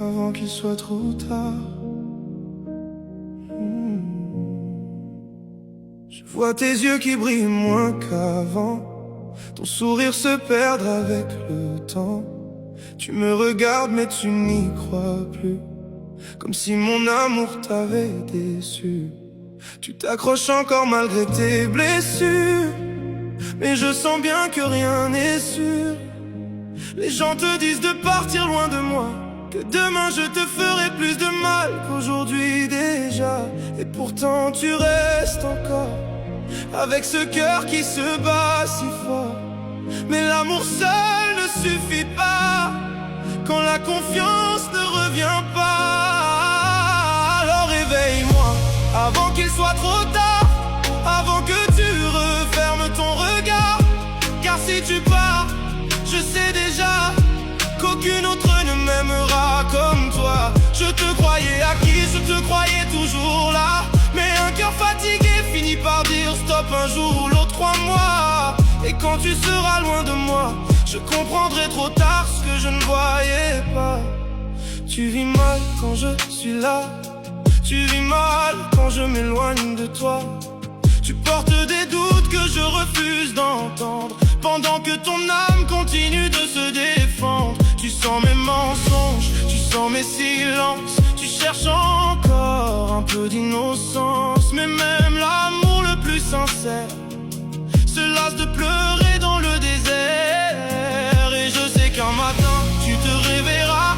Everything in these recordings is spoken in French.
avant qu'il soit trop tard. Je vois tes yeux qui brillent moins qu'avant, ton sourire se perdre avec le temps. Tu me regardes mais tu n'y crois plus, comme si mon amour t'avait déçu. Tu t'accroches encore malgré tes blessures, mais je sens bien que rien n'est sûr. Les gens te disent de partir loin de moi, que demain je te ferai plus de mal qu'aujourd'hui déjà. Et pourtant tu restes encore, avec ce cœur qui se bat si fort. Mais l'amour seul ne suffit pas, quand la confiance ne revient pas. Alors réveille-moi, avant qu'il soit trop tard, avant que tu refermes ton regard. Car si tu pars, je sais déjà qu'aucune autre ne m'aimera comme toi. Je te croyais acquis, je te croyais toujours là, mais un cœur fatigué finit par dire stop un jour ou l'autre, crois-moi. Et quand tu seras loin de moi, je comprendrai trop tard ce que je ne voyais pas. Tu vis mal quand je suis là, tu vis mal quand je m'éloigne de toi. Tu portes des doutes que je refuse d'entendre, pendant que ton âme continue de se défendre. Tu sens mes mensonges, tu sens mes silences, tu cherches encore un peu d'innocence. Mais même l'amour le plus sincère se lasse de pleurer dans le désert. Et je sais qu'un matin tu te réveilleras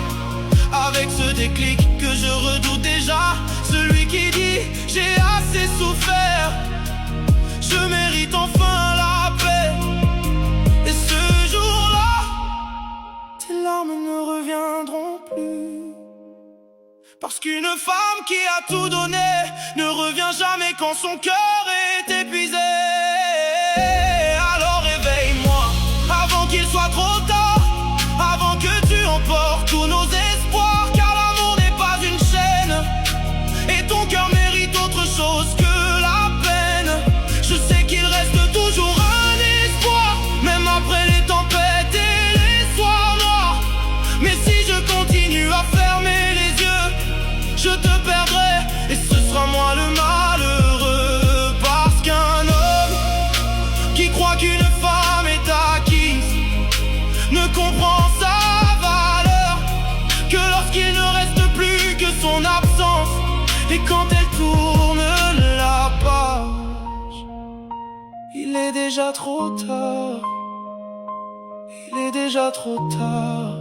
avec ce déclic que je redoute déjà, celui qui dit j'ai assez souffert, je mérite enfin la paix. Et ce jour-là, tes larmes ne reviendront plus, parce qu'une femme qui a tout donné ne revient jamais quand son cœur est épuisé. Alors réveille-moi, avant qu'il soit trop tard, avant que tu emportes tous nos espoirs. Car l'amour n'est pas une chaîne, et ton cœur mérite autre chose que la peine. Je sais qu'il reste toujours un espoir, même après les tempêtes et les soirs noirs. Mais si je continue à fermer les yeux, je te perdrai, et ce sera moi le malheureux. Parce qu'un homme qui croit qu'une femme est acquise ne comprend sa valeur que lorsqu'il ne reste plus que son absence. Et quand elle tourne la page, il est déjà trop tard, il est déjà trop tard.